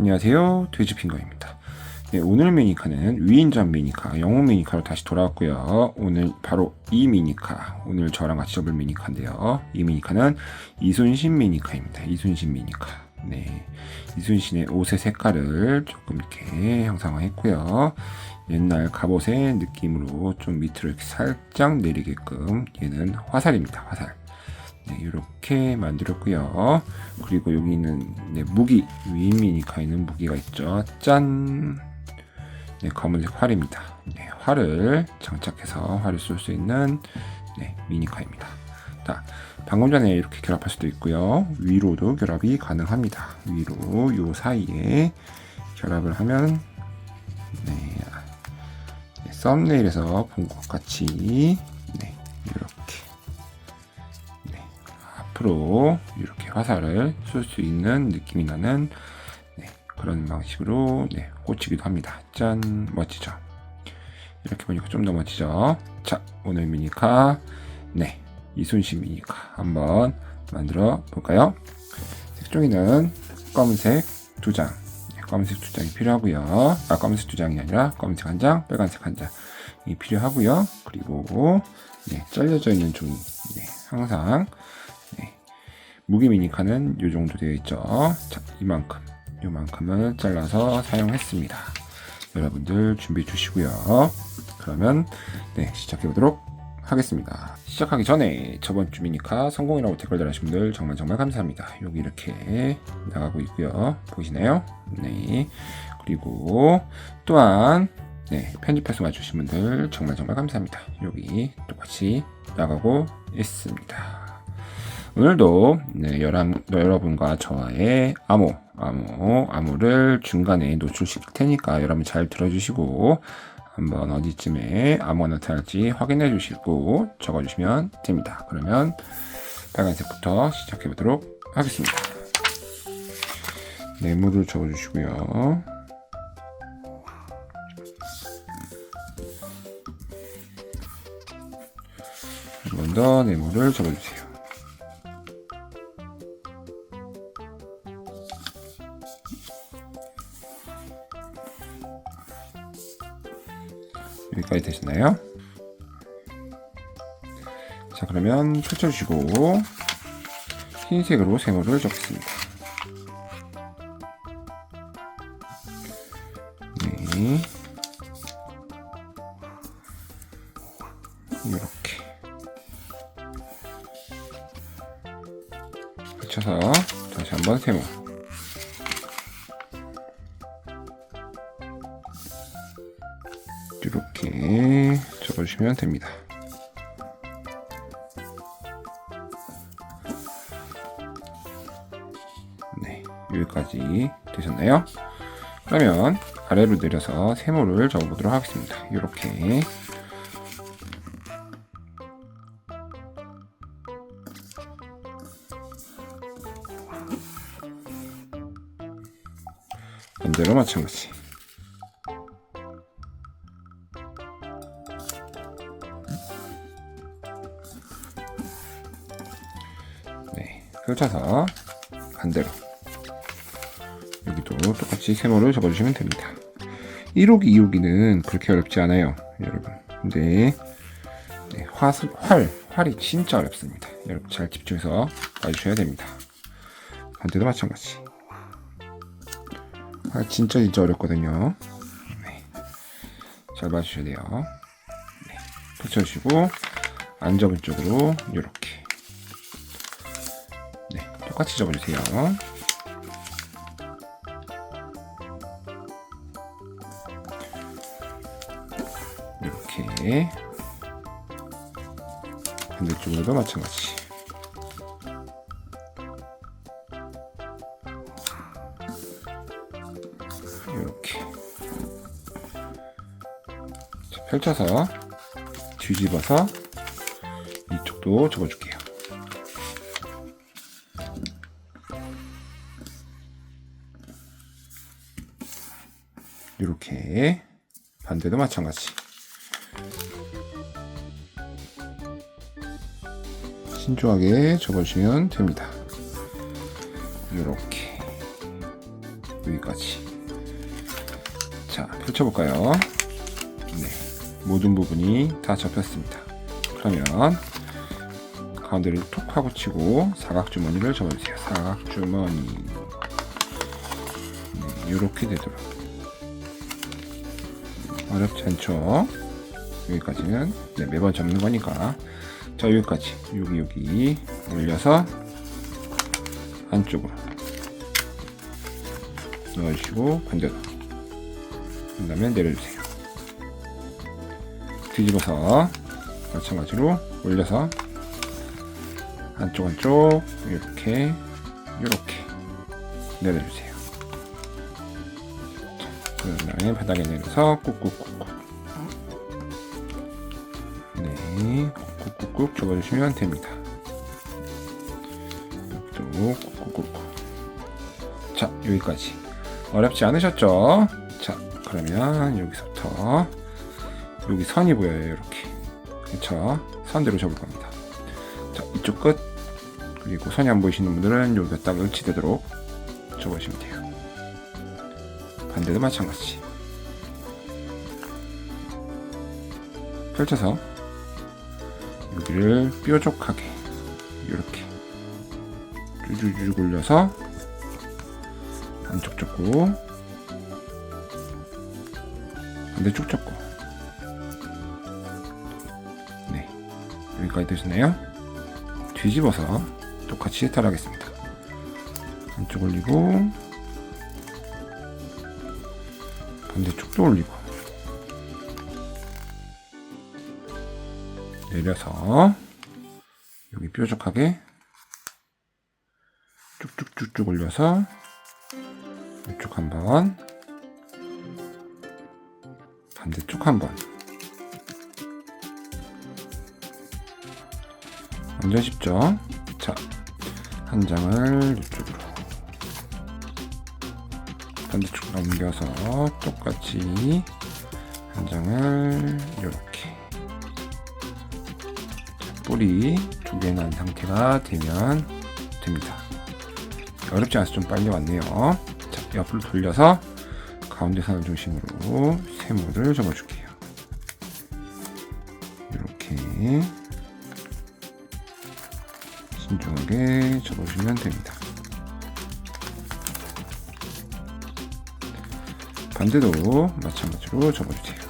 안녕하세요, 돼지핑거입니다. 네, 오늘 미니카는 위인전 미니카, 영웅 미니카로 다시 돌아왔고요. 오늘 바로 이 미니카, 오늘 저랑 같이 접을 미니카인데요. 이 미니카는 이순신 미니카입니다. 이순신 미니카. 네, 이순신의 옷의 색깔을 조금 이렇게 형상화했고요. 옛날 갑옷의 느낌으로 좀 밑으로 이렇게 살짝 내리게끔, 얘는 화살입니다. 화살. 네, 이렇게 만들었고요. 그리고 여기 있는 무기, 위인 미니카에 있는 무기가 있죠. 짠! 네, 검은색 활입니다. 네, 활을 장착해서 활을 쏠 수 있는 미니카입니다. 자, 방금 전에 이렇게 결합할 수도 있고요. 위로도 결합이 가능합니다. 위로 요 사이에 결합을 하면 썸네일에서 본 것 같이 이렇게 앞으로 이렇게 화살을 쏠 수 있는 느낌이 나는 그런 방식으로 꽂히기도 합니다. 짠, 멋지죠? 이렇게 보니까 좀 더 멋지죠? 자, 오늘 미니카 이순신 미니카 한번 만들어 볼까요? 색종이는 검은색 2장, 검은색 2장이 필요하고요. 검은색 2장이 아니라 검은색 1장, 빨간색 1장이 필요하고요. 그리고 잘려져 있는 종이, 항상 무기 미니카는 이 정도 되어 있죠. 자, 이만큼을 잘라서 사용했습니다. 여러분들 준비해 주시고요. 그러면 시작해 보도록 하겠습니다. 시작하기 전에 저번 주 미니카 성공이라고 댓글 달아주신 분들 정말 감사합니다. 여기 이렇게 나가고 있고요. 보이시나요? 네. 그리고 또한 편집해서 와주신 분들 정말 감사합니다. 여기 똑같이 나가고 있습니다. 오늘도 여러분과 저와의 암호를 중간에 노출시킬 테니까 여러분 잘 들어주시고 한번 어디쯤에 암호가 나타날지 확인해 주시고 적어주시면 됩니다. 그러면 빨간색부터 시작해 보도록 하겠습니다. 네모를 적어주시고요. 한 번 더 네모를 적어주세요. 여기까지 되셨나요? 자, 그러면 펼쳐주시고 흰색으로 세모를 적겠습니다. 이렇게 펼쳐서 다시 한번 세모. 이렇게 적어주시면 됩니다. 여기까지 되셨나요? 그러면 아래로 내려서 세모를 적어보도록 하겠습니다. 이렇게 반대로 마찬가지. 펼쳐서 반대로 여기도 똑같이 세모를 적어주시면 됩니다. 1호기, 2호기는 그렇게 어렵지 않아요, 여러분. 근데 활이 진짜 어렵습니다. 여러분 잘 집중해서 봐주셔야 됩니다. 반대도 마찬가지. 활 진짜 어렵거든요. 잘 봐주셔야 돼요. 펼쳐주시고 안 접은 쪽으로 이렇게 똑같이 접어주세요. 이렇게 반대쪽으로도 마찬가지. 이렇게 펼쳐서 뒤집어서 이쪽도 접어줄게요. 이렇게 반대도 마찬가지. 신중하게 접어주시면 됩니다. 이렇게 여기까지. 자, 펼쳐볼까요? 네, 모든 부분이 다 접혔습니다. 그러면 가운데를 톡 하고 치고 사각주머니를 접어주세요. 사각주머니. 네, 이렇게 되도록. 어렵지 않죠? 여기까지는 네, 매번 접는 거니까. 자, 여기까지 여기 올려서 안쪽으로 넣어주시고 반대로 그 다음에 내려주세요. 뒤집어서 마찬가지로 올려서 안쪽 이렇게 내려주세요. 그 다음에 바닥에 내려서 꾹꾹꾹꾹 네, 꾹꾹꾹 접어주시면 됩니다. 꾹꾹꾹꾹. 자, 여기까지. 어렵지 않으셨죠? 자, 그러면 여기서부터 여기 선이 보여요. 이렇게. 그쵸? 선대로 접을 겁니다. 자, 이쪽 끝 그리고 선이 안 보이시는 분들은 여기가 딱 일치되도록 접으시면 돼요. 반대도 마찬가지. 펼쳐서 여기를 뾰족하게 이렇게 쭈쭈쭈 올려서 안쪽 접고 반대쪽 접고 네, 여기까지 되셨나요? 뒤집어서 똑같이 해탈하겠습니다. 안쪽 올리고 반대쪽도 올리고 내려서 여기 뾰족하게 쭉쭉쭉쭉 올려서 이쪽 한번 반대쪽 한번 완전 쉽죠? 자, 한 장을 이쪽으로 반대쪽 넘겨서 똑같이 한 장을 이렇게 뿌리 두 개 난 상태가 되면 됩니다. 어렵지 않아서 좀 빨리 왔네요. 자, 옆으로 돌려서 가운데 선을 중심으로 세모를 접어줄게요. 이렇게 신중하게 접어주시면 됩니다. 반대도 마찬가지로 접어주세요.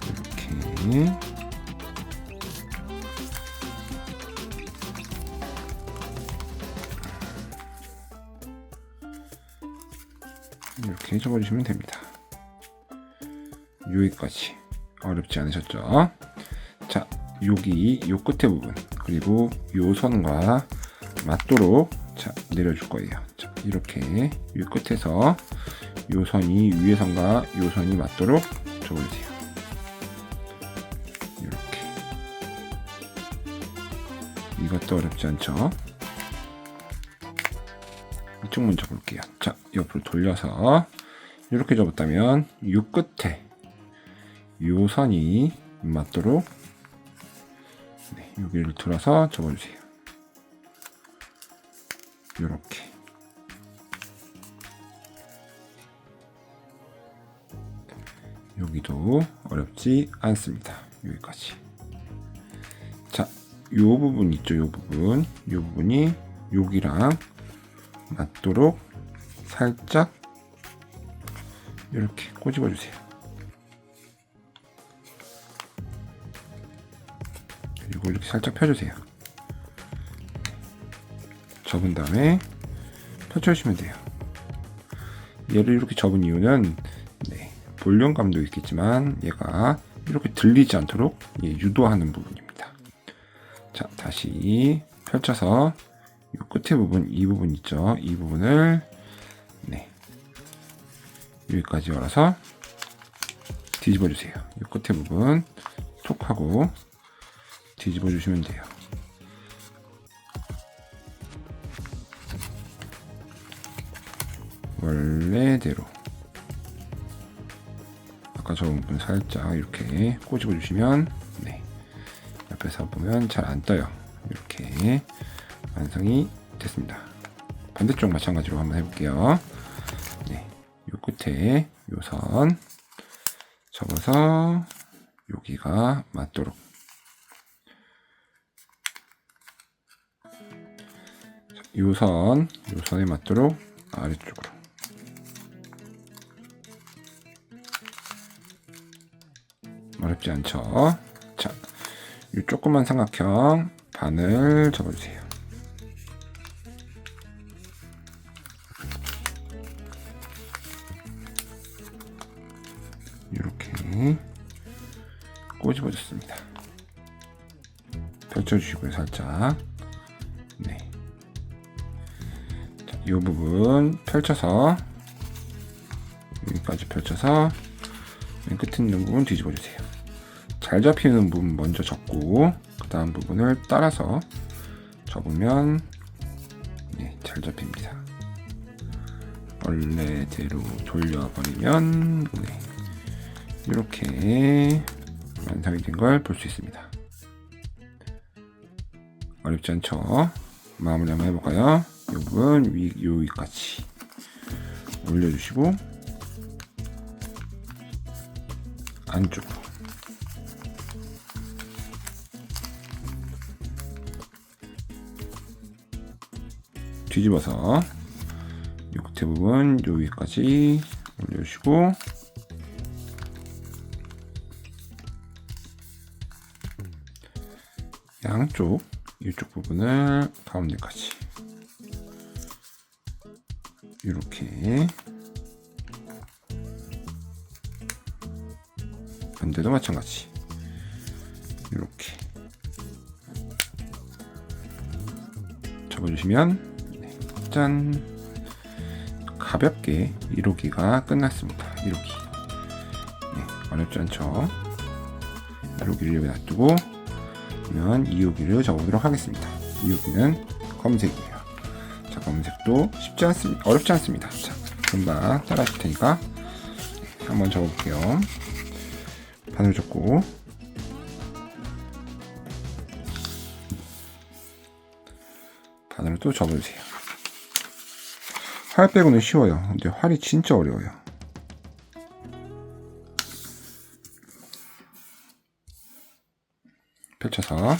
이렇게 이렇게 접어주시면 됩니다. 여기까지 어렵지 않으셨죠? 자, 여기 요 끝에 부분 그리고 요 선과 맞도록 자, 내려줄 거예요. 자, 이렇게 요 끝에서 요 선이 위에 선과 요 선이 맞도록 접어주세요. 이렇게. 이것도 어렵지 않죠? 이쪽 먼저 볼게요. 자, 옆으로 돌려서 이렇게 접었다면 요 끝에 요 선이 맞도록 네, 여기를 들어서 접어주세요. 이렇게 여기도 어렵지 않습니다. 여기까지. 자, 요 부분 있죠? 요 부분이 여기랑 맞도록 살짝 이렇게 꼬집어 주세요. 그리고 이렇게 살짝 펴주세요. 접은 다음에 펼쳐주시면 돼요. 얘를 이렇게 접은 이유는 네, 볼륨감도 있겠지만 얘가 이렇게 들리지 않도록 유도하는 부분입니다. 자, 다시 펼쳐서 이 끝에 부분, 이 부분 있죠? 이 부분을 네, 여기까지 열어서 뒤집어 주세요. 이 끝에 부분 톡 하고 뒤집어 주시면 돼요. 원래대로 아까 접은 부분 살짝 이렇게 꼬집어 주시면 네, 옆에서 보면 잘 안 떠요. 이렇게 완성이 됐습니다. 반대쪽 마찬가지로 한번 해볼게요. 네, 요 끝에 요 선 접어서 여기가 맞도록 요 선에 맞도록 아래쪽으로 어렵지 않죠? 자, 이 조그만 삼각형 반을 접어주세요. 이렇게 꼬집어줬습니다. 펼쳐주시고요, 살짝. 네. 자, 이 부분 펼쳐서 여기까지 펼쳐서 맨 끝에 있는 부분 뒤집어주세요. 잘 잡히는 부분 먼저 접고 그 다음 부분을 따라서 접으면 네, 잘 잡힙니다. 원래대로 돌려버리면 네, 이렇게 완성이 된 걸 볼 수 있습니다. 어렵지 않죠? 마무리 한번 해볼까요? 이 부분 여기까지 올려주시고 안쪽으로 뒤집어서 이 끝에 부분 여기까지 올려주시고 양쪽 이쪽 부분을 가운데까지 이렇게 반대도 마찬가지 이렇게 접어주시면 짠! 가볍게 이루기가 끝났습니다. 이루기. 네, 어렵지 않죠? 이루기를 여기 놔두고 그러면 이루기를 접어보도록 하겠습니다. 이루기는 검은색이에요. 자, 검은색도 어렵지 않습니다. 자, 금방 따라하실 테니까 네, 한번 접어볼게요. 반을 접고 반으로 또 접어주세요. 활 빼고는 쉬워요. 근데 활이 진짜 어려워요. 펼쳐서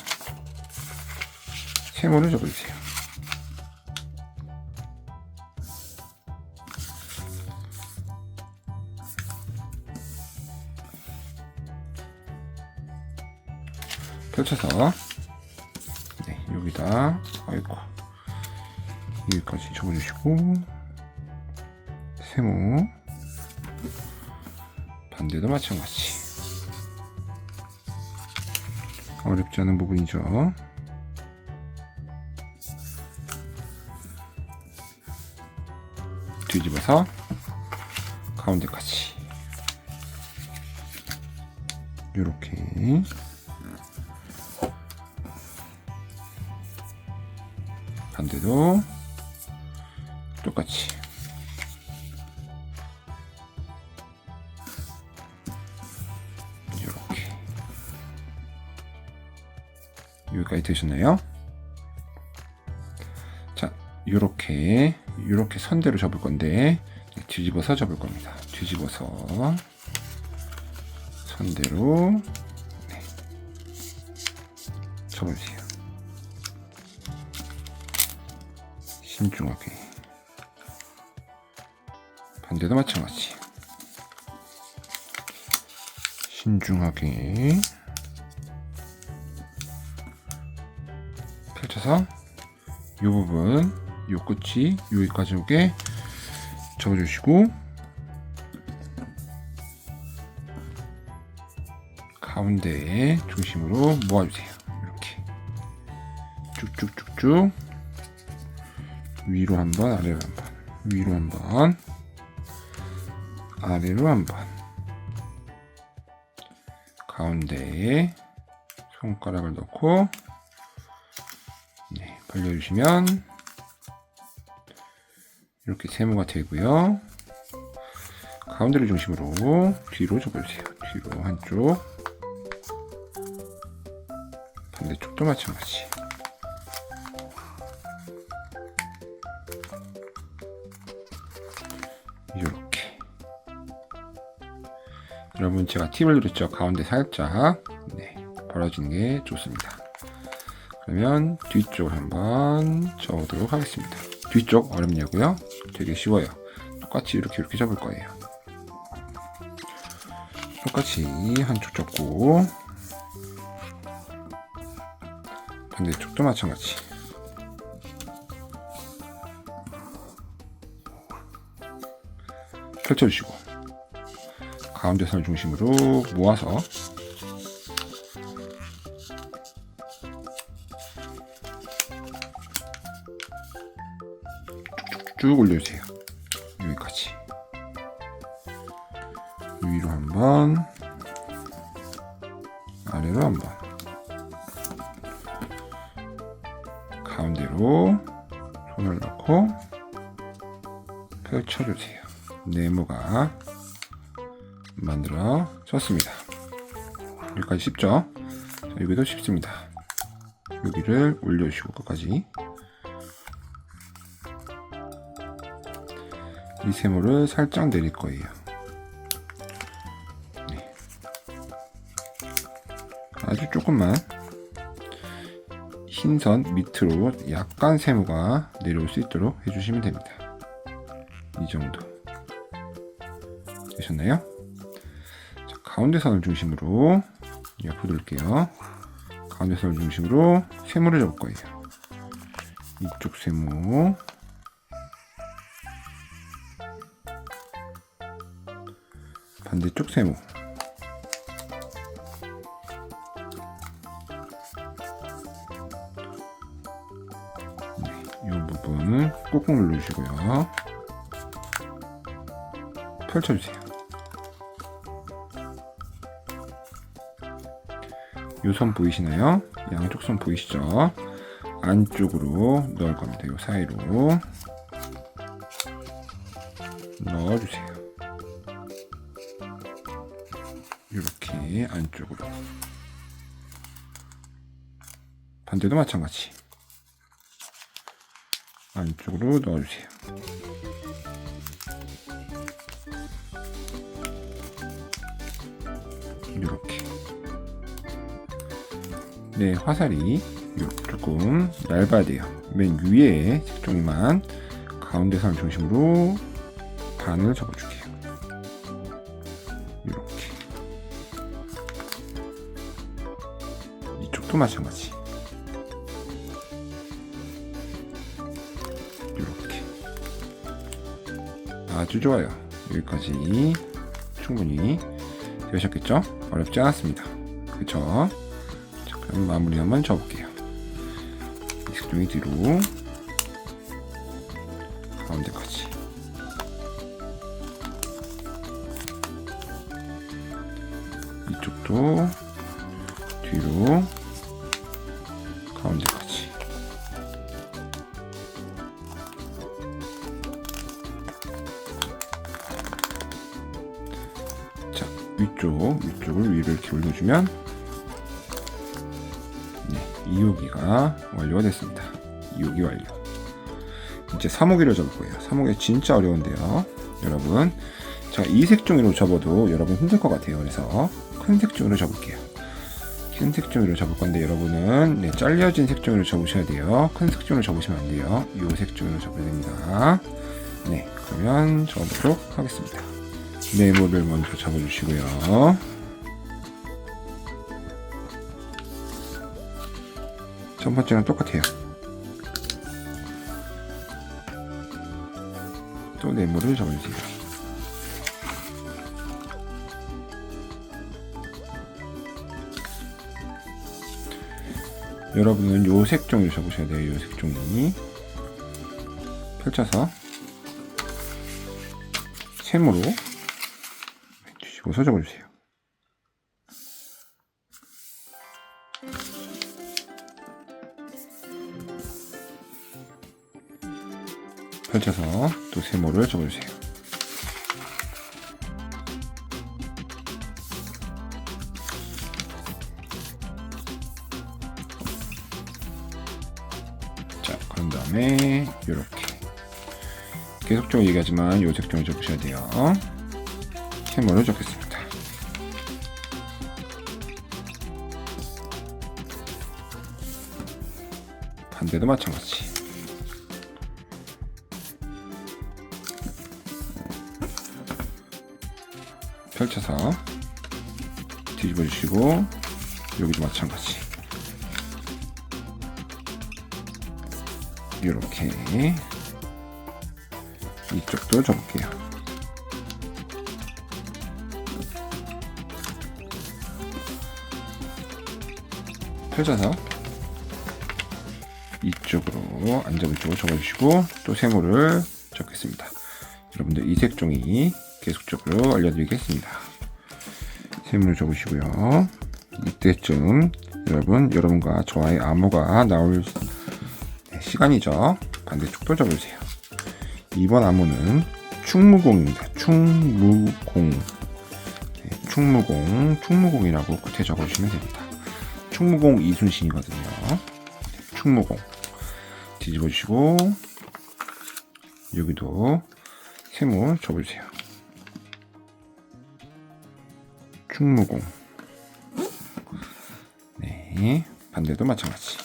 세모를 접어주세요. 펼쳐서 네, 여기다 아이고 여기까지 접어주시고 세모 반대도 마찬가지 어렵지 않은 부분이죠. 뒤집어서 가운데까지 이렇게 반대도 똑같이 이렇게 여기까지 되셨나요? 자, 이렇게 선대로 접을 건데 뒤집어서 접을 겁니다. 뒤집어서 선대로 네, 접어주세요. 신중하게 반대도 마찬가지 신중하게 펼쳐서 이 부분 이 끝이 여기까지 오게 접어주시고 가운데에 중심으로 모아주세요. 이렇게 쭉쭉쭉쭉 위로 한번 아래로 한번 위로 한번 아래로 한번 가운데에 손가락을 넣고 네, 벌려주시면 이렇게 세모가 되고요. 가운데를 중심으로 뒤로 접어주세요. 뒤로 한쪽 반대쪽도 마찬가지 여러분 제가 팁을 드렸죠. 가운데 살짝 벌어지는 게 좋습니다. 그러면 뒤쪽을 한번 접어보도록 하겠습니다. 뒤쪽 어렵냐고요? 되게 쉬워요. 똑같이 이렇게 접을 거예요. 똑같이 한쪽 접고 반대쪽도 마찬가지. 펼쳐주시고 가운데 선을 중심으로 모아서 쭉 올려주세요. 여기까지. 위로 한번, 아래로 한번, 가운데로 손을 넣고 펼쳐주세요. 네모가 만들어졌습니다. 여기까지 쉽죠? 자, 여기도 쉽습니다. 여기를 올려주시고 끝까지. 이 세모를 살짝 내릴 거예요. 아주 조금만 흰선 밑으로 약간 세모가 내려올 수 있도록 해주시면 됩니다. 이 정도 되셨나요? 자, 가운데 선을 중심으로 옆으로 돌게요. 가운데 선을 중심으로 세모를 잡을 거예요. 이쪽 세모, 반대쪽 세모, 이 부분을 꾹꾹 눌러주시고요. 펼쳐주세요. 요 선 보이시나요? 양쪽 선 보이시죠? 안쪽으로 넣을 겁니다. 요 사이로 넣어주세요. 이렇게 안쪽으로. 반대도 마찬가지. 안쪽으로 넣어주세요. 이렇게. 네, 화살이 조금 얇아야 돼요. 맨 위에 색종이만 가운데 선 중심으로 반을 접어줄게요. 이렇게. 이쪽도 마찬가지. 이렇게. 아주 좋아요. 여기까지 충분히 되셨겠죠? 어렵지 않았습니다. 그쵸? 자, 그럼 마무리 한번 접을게요. 이 색종이 뒤로 가운데까지. 이쪽도 뒤로 가운데까지. 자, 위쪽을 위로 이렇게 올려주면 네, 2호기가 완료가 됐습니다. 2호기 완료. 이제 3호기를 접을 거예요. 3호기 진짜 어려운데요. 여러분, 자, 이 색종이로 접어도 여러분 힘들 것 같아요. 그래서 큰 색종이로 접을게요. 큰 색종이로 접을 건데 여러분은 네, 잘려진 색종이로 접으셔야 돼요. 큰 색종이로 접으시면 안 돼요. 이 색종이로 접어야 됩니다. 네, 그러면 접어보도록 하겠습니다. 네모를 먼저 접어주시고요. 첫 번째랑 똑같아요. 또 네모를 접어주세요. 여러분은 요 색종이를 접으셔야 돼요. 요 색종이 펼쳐서 세모로 뒤집어서 접어주세요. 펼쳐서 또 세모를 접어주세요. 자, 그런 다음에 이렇게 계속적으로 얘기하지만 요 색종을 접으셔야 돼요. 세모를 접겠습니다. 반대도 마찬가지. 펼쳐서 뒤집어 주시고 여기도 마찬가지. 이렇게 이쪽도 접을게요. 펼쳐서 이쪽으로 안접은 쪽으로 접어주시고 또 세모를 접겠습니다. 여러분들 이 색종이 계속적으로 알려드리겠습니다. 세모를 접으시고요. 이때쯤 여러분과 저와의 암호가 나올 시간이죠. 반대쪽도 접으세요. 이번 암호는 충무공입니다. 충무공. 충무공이라고 끝에 적어주시면 됩니다. 충무공 이순신이거든요. 충무공 뒤집어 주시고 여기도 세모 접어주세요. 충무공. 네, 반대도 마찬가지.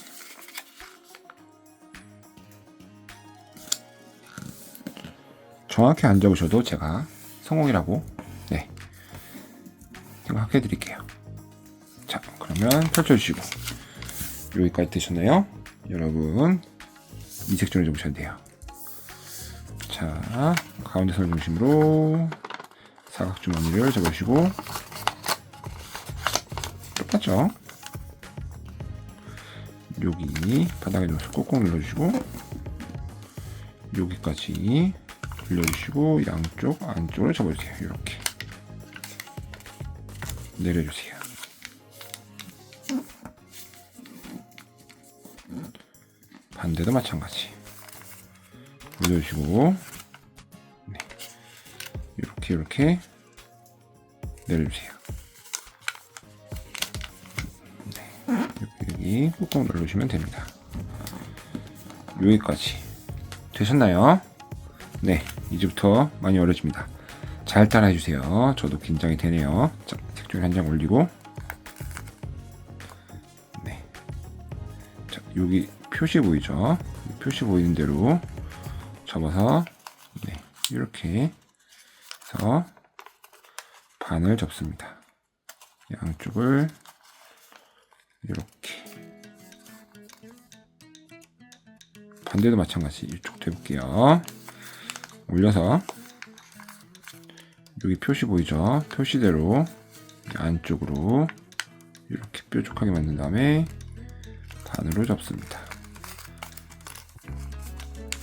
정확히 안 접으셔도 제가 성공이라고 생각해 드릴게요. 자, 그러면 펼쳐주시고 여기까지 되셨나요? 여러분 이색종을 접으셔야 돼요. 자, 가운데 선 중심으로 사각주머니를 접으시고 똑같죠? 여기 바닥에 놓아서 꼭꼭 눌러주시고 여기까지 돌려주시고 양쪽 안쪽으로 접어주세요. 이렇게 내려주세요. 반대도 마찬가지. 올려주시고 이렇게 내려주세요. 여기 꾹꾹 눌러주시면 됩니다. 여기까지 되셨나요? 네, 이제부터 많이 어려집니다. 잘 따라해주세요. 저도 긴장이 되네요. 자, 색종이 한 장 올리고 자, 여기 표시 보이죠? 표시 보이는 대로 접어서 이렇게 해서 반을 접습니다. 양쪽을 이렇게. 반대도 마찬가지. 이쪽도 해볼게요. 올려서 여기 표시 보이죠? 표시대로 안쪽으로 이렇게 뾰족하게 만든 다음에 반으로 접습니다.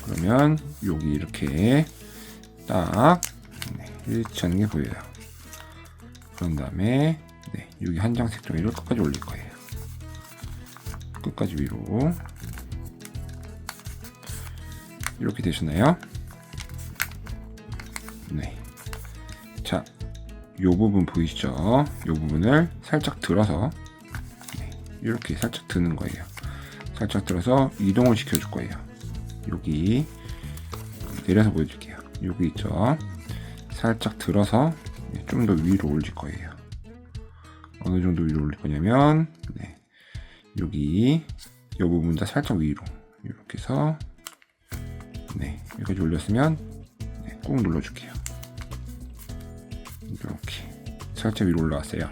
그러면 여기 이렇게 딱 일치하는 게 보여요. 그런 다음에 여기 한 장 색종이를 끝까지 올릴 거예요. 끝까지 위로. 이렇게 되셨나요? 네. 자, 요 부분 보이시죠? 요 부분을 살짝 들어서 이렇게 살짝 드는 거예요. 살짝 들어서 이동을 시켜줄 거예요. 여기 내려서 보여줄게요. 여기 있죠? 살짝 들어서 좀 더 위로 올릴 거예요. 어느 정도 위로 올릴 거냐면 여기 이 부분 다 살짝 위로 이렇게 해서 여기까지 올렸으면 꾹 눌러줄게요. 이렇게 살짝 위로 올라왔어요.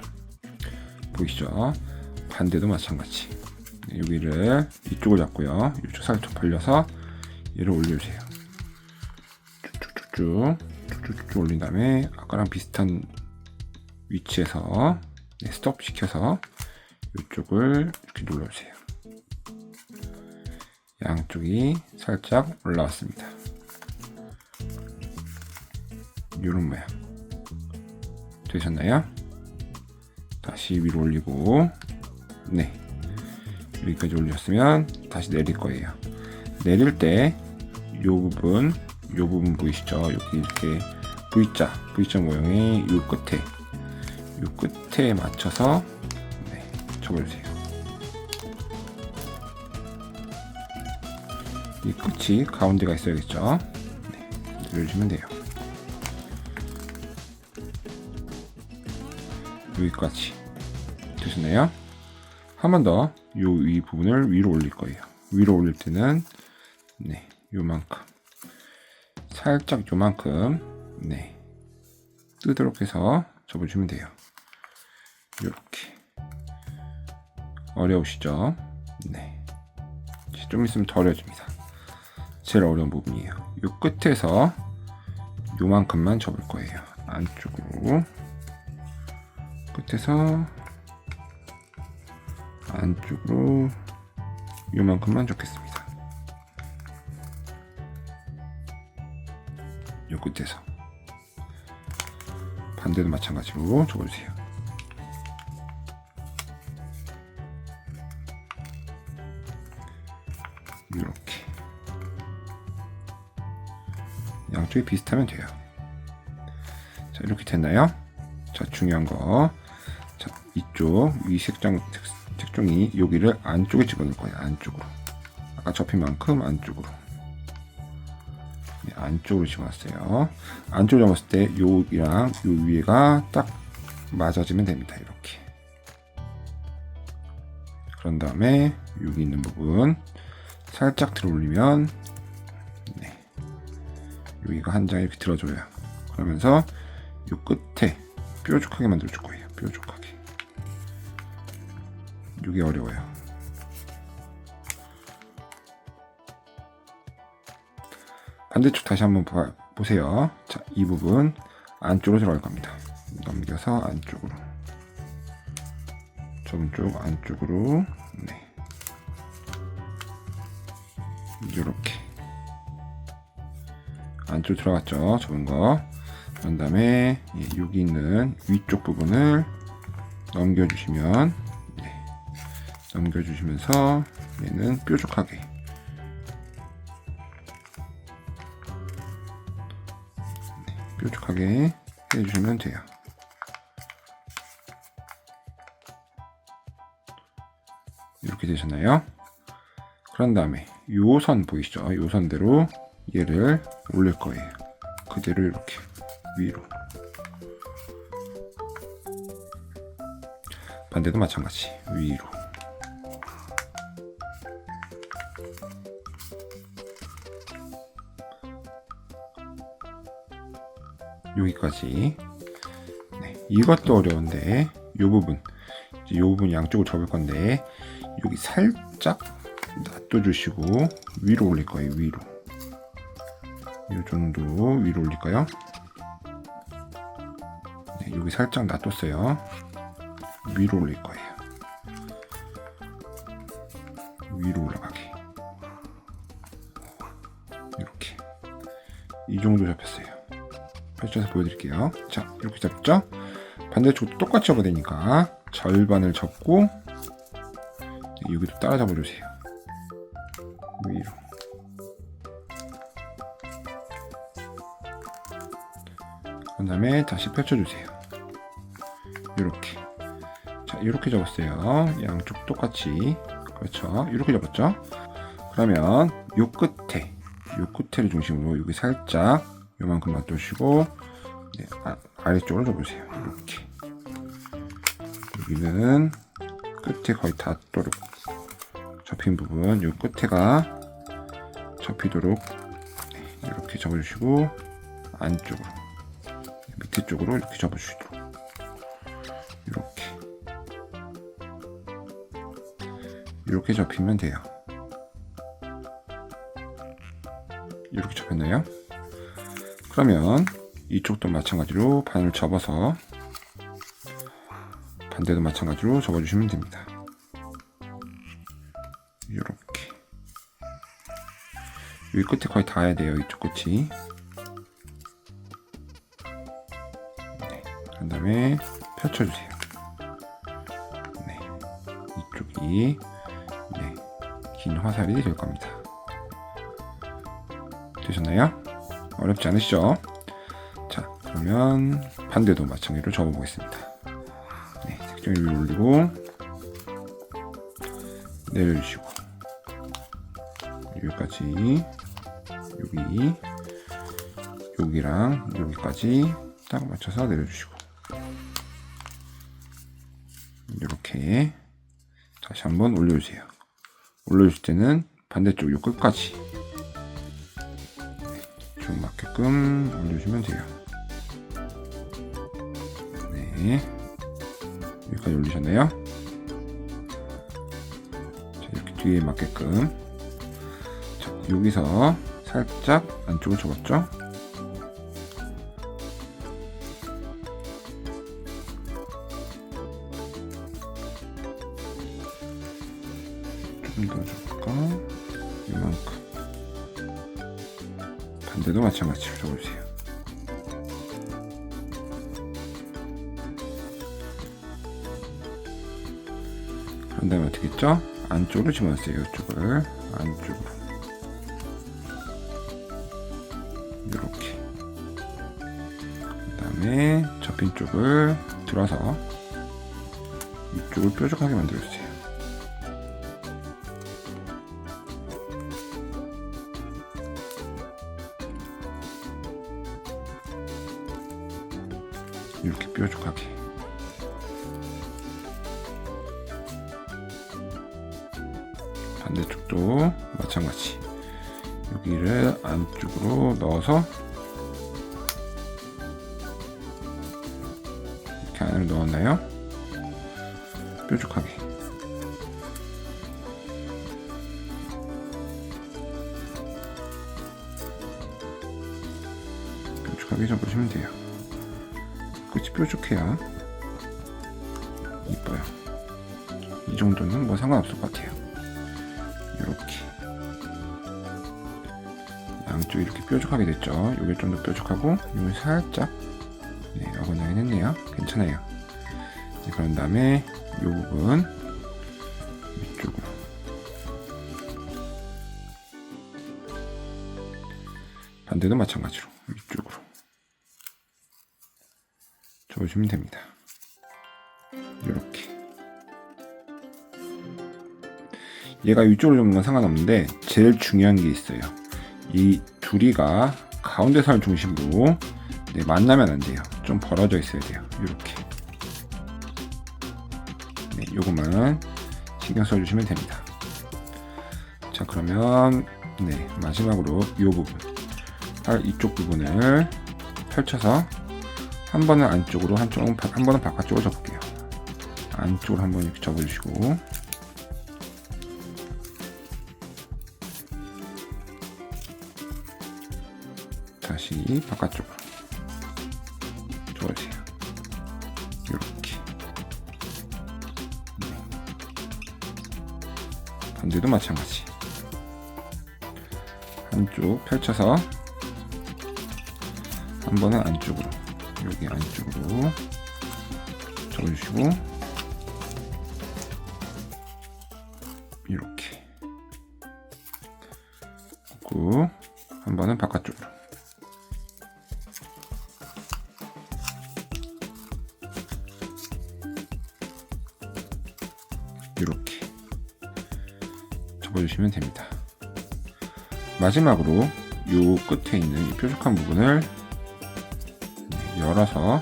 보이시죠? 반대도 마찬가지. 여기를 이쪽을 잡고요. 이쪽 살짝 벌려서 얘를 올려주세요. 쭉쭉쭉 올린 다음에 아까랑 비슷한 위치에서 스톱 시켜서 이쪽을 이렇게 눌러주세요. 양쪽이 살짝 올라왔습니다. 이런 모양 되셨나요? 다시 위로 올리고 여기까지 올렸으면 다시 내릴 거예요. 내릴 때 요 부분 보이시죠? 여기 이렇게 V자 모양의 요 끝에 맞춰서 접어주세요. 이 끝이 가운데가 있어야겠죠? 눌러주시면 돼요. 여기까지 되셨나요? 한 번 더 이 위 부분을 위로 올릴 거예요. 위로 올릴 때는 네, 요만큼 살짝 요만큼 네, 뜨도록 해서 접어주면 돼요. 이렇게. 어려우시죠? 네. 좀 있으면 더 어려워집니다. 제일 어려운 부분이에요. 요 끝에서 요만큼만 접을 거예요. 안쪽으로. 끝에서 안쪽으로 요만큼만 접겠습니다. 요 끝에서. 반대도 마찬가지로 접어주세요. 이렇게 양쪽이 비슷하면 돼요. 자, 이렇게 됐나요? 자, 중요한 거. 자, 이쪽 위 색종이 여기를 안쪽에 집어넣을 거예요. 안쪽으로. 아까 접힌 만큼 안쪽으로. 네, 안쪽으로 집어넣었어요. 안쪽으로 접었을 때 여기랑 요 위에가 딱 맞아지면 됩니다. 이렇게. 그런 다음에 여기 있는 부분 살짝 들어 올리면 네, 여기가 한 장 이렇게 들어줘요. 그러면서 이 끝에 뾰족하게 만들어 줄 거예요. 뾰족하게. 이게 어려워요. 반대쪽 다시 한번 보세요. 자, 이 부분 안쪽으로 들어갈 겁니다. 넘겨서 안쪽으로. 좁은 쪽 안쪽으로. 네. 이렇게 안쪽 들어갔죠. 좁은 거. 그런 다음에 여기 있는 위쪽 부분을 넘겨주시면 네. 넘겨주시면서 얘는 뾰족하게 네. 뾰족하게 해주시면 돼요. 이렇게 되셨나요? 그런 다음에 요 선 보이시죠? 요 선대로 얘를 올릴 거예요. 그대로 이렇게 위로. 반대도 마찬가지 위로. 여기까지. 네, 이것도 어려운데 요 부분 양쪽을 접을 건데 여기 살짝 놔둬주시고 위로 올릴 거예요. 위로. 이 정도 위로 올릴까요? 네, 여기 살짝 놔뒀어요. 위로 올릴 거예요. 위로 올라가게. 이렇게. 이 정도 잡혔어요. 펼쳐서 보여드릴게요. 자, 이렇게 잡죠? 반대쪽도 똑같이 접어야 되니까 절반을 접고 여기도 따라 잡아주세요. 위로. 그 다음에 다시 펼쳐주세요. 이렇게. 자, 이렇게 접었어요. 양쪽 똑같이. 그렇죠. 이렇게 접었죠. 그러면 요 끝에를 중심으로 여기 살짝 요만큼 놔두시고 네, 아래쪽으로 접으세요. 이렇게. 여기는 끝에 거의 닿도록 접힌 부분, 요 끝에가 접히도록 네, 이렇게 접어주시고 안쪽으로 밑에 쪽으로 이렇게 접어주시도록 이렇게 접히면 돼요. 이렇게 접혔나요? 그러면 이쪽도 마찬가지로 반을 접어서 반대도 마찬가지로 접어주시면 됩니다. 이렇게. 여기 끝에 거의 닿아야 돼요. 이쪽 끝이. 네. 그 다음에 펼쳐주세요. 네. 이쪽이 네. 긴 화살이 될 겁니다. 되셨나요? 어렵지 않으시죠? 자, 그러면 반대도 마찬가지로 접어보겠습니다. 네, 색종이 위로 올리고 내려주시고 여기까지 여기랑 여기까지 딱 맞춰서 내려주시고 이렇게 다시 한번 올려주세요. 올려줄 때는 반대쪽 요 끝까지 좀 맞게끔 올려주면 돼요. 네, 여기까지 올리셨나요? 자, 이렇게 뒤에 맞게끔. 자, 여기서 살짝 안쪽을 접었죠? 좀 더 줄까? 이만큼. 반대도 마찬가지로 접어주세요. 그런 다음에 어떻게 했죠? 안쪽으로 집어넣었어요. 이쪽을 안쪽으로 이렇게. 그 다음에 접힌 쪽을 들어서 이쪽을 뾰족하게 만들어주세요. 이렇게 뾰족하게. 반대쪽도 마찬가지. 여기를 안쪽으로 넣어서 이렇게 안으로 넣었나요? 뾰족하게. 뾰족하게 접으시면 돼요. 끝이 뾰족해야 이뻐요. 이 정도는 뭐 상관없을 것 같아요. 이렇게 양쪽이 이렇게 뾰족하게 됐죠. 요게 좀 더 뾰족하고 요게 살짝 어긋나긴 했네요. 괜찮아요. 그런 다음에 요 부분 위쪽으로 반대도 마찬가지로 위쪽으로 접어주면 됩니다. 이렇게. 얘가 위쪽으로 접는 건 상관없는데 제일 중요한 게 있어요. 이 둘이가 가운데 선을 중심으로 만나면 안 돼요. 좀 벌어져 있어야 돼요. 이렇게. 요것만 신경 써주시면 됩니다. 자, 그러면 마지막으로 요 부분, 이쪽 부분을 펼쳐서 한 번은 안쪽으로, 한 번은 바깥쪽으로 접을게요. 안쪽으로 한 번 이렇게 접어주시고, 다시 바깥쪽으로 접어주세요. 이렇게. 반대도 마찬가지. 한쪽 펼쳐서 한 번은 안쪽으로, 여기 안쪽으로 접어주시고, 이렇게 꾹 한 번은 바깥쪽으로. 이렇게 접어주시면 됩니다. 마지막으로 요 끝에 있는 이 뾰족한 부분을 열어서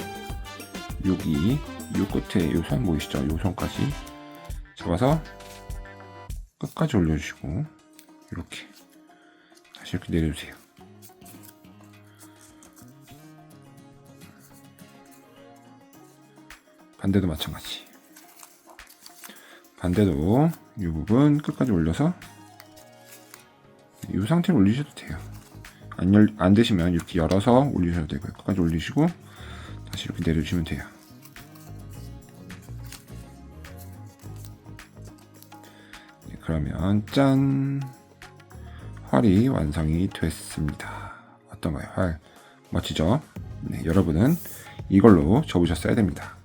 여기 요 끝에 요 선 보이시죠? 요 선까지 잡아서 끝까지 올려주시고 이렇게 다시 이렇게 내려주세요. 반대도 마찬가지. 반대도 이 부분 끝까지 올려서 이 상태로 올리셔도 돼요. 안 되시면 이렇게 열어서 올리셔도 되고요. 끝까지 올리시고 다시 이렇게 내려주시면 돼요. 그러면 짠! 활이 완성이 됐습니다. 어떤가요? 활 멋지죠? 여러분은 이걸로 접으셨어야 됩니다.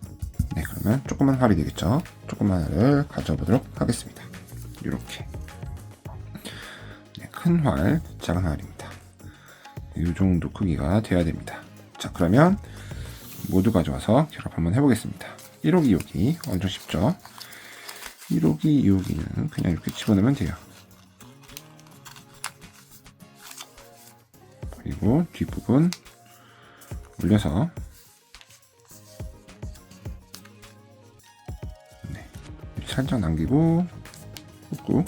그러면 조그만 활이 되겠죠? 조그만 활을 가져보도록 하겠습니다. 이렇게 큰 활, 작은 활입니다. 이 정도 크기가 돼야 됩니다. 자, 그러면 모두 가져와서 결합 한번 해보겠습니다. 1호기, 2호기 엄청 쉽죠? 1호기, 2호기는 그냥 이렇게 집어넣으면 돼요. 그리고 뒷부분 올려서 살짝 남기고 꾹꾹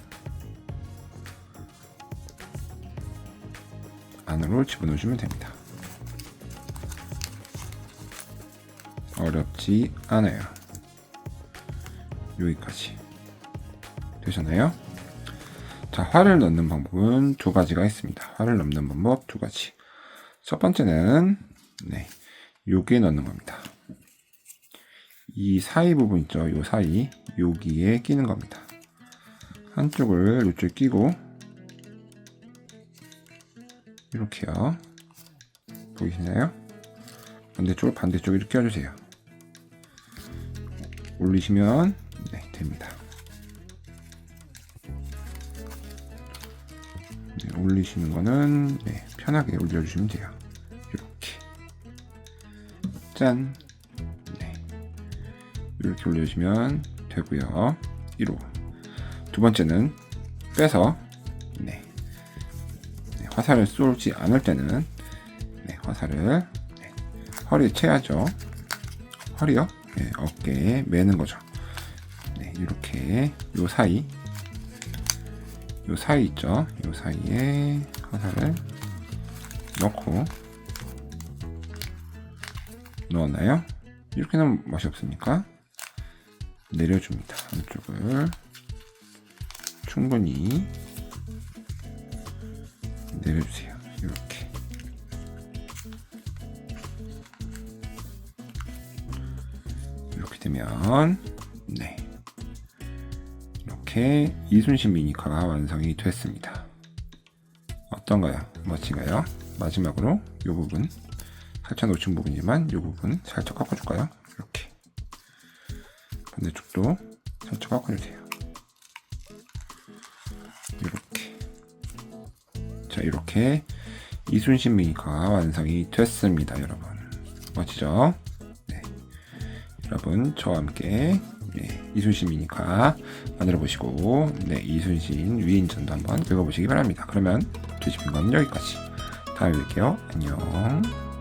안으로 집어넣어주면 됩니다. 어렵지 않아요. 여기까지 되셨나요? 자, 활을 넣는 방법은 두 가지가 있습니다. 활을 넣는 방법 두 가지. 첫 번째는 여기에 넣는 겁니다. 이 사이 부분 있죠? 요 사이, 여기에 끼는 겁니다. 한쪽을 이쪽 끼고 이렇게요. 보이시나요? 반대쪽을 이렇게 껴주세요. 올리시면 됩니다. 올리시는 거는 편하게 올려주시면 돼요. 이렇게 짠. 이렇게 올려주시면 되고요. 1호. 두 번째는 빼서 화살을 쏘지 않을 때는 화살을 허리에 채야죠. 허리요? 어깨에 매는 거죠. 이렇게 요 사이 있죠. 요 사이에 화살을 넣고 넣었나요? 이렇게 넣으면 맛이 없으니까 내려줍니다. 한쪽을 충분히 내려주세요. 이렇게 되면 이렇게 이순신 미니카가 완성이 됐습니다. 어떤가요? 멋진가요? 마지막으로 이 부분 살짝 놓친 부분이지만 이 부분 살짝 꺾어줄까요? 이렇게 반대쪽도 살짝 꺾어주세요. 이렇게. 자, 이렇게 이순신 미니카가 완성이 됐습니다. 여러분 멋지죠? 여러분 저와 함께 이순신 미니카 만들어 보시고 이순신 위인전도 한번 읽어보시기 바랍니다. 그러면 뒤집힌 건 여기까지. 다음에 뵐게요. 안녕.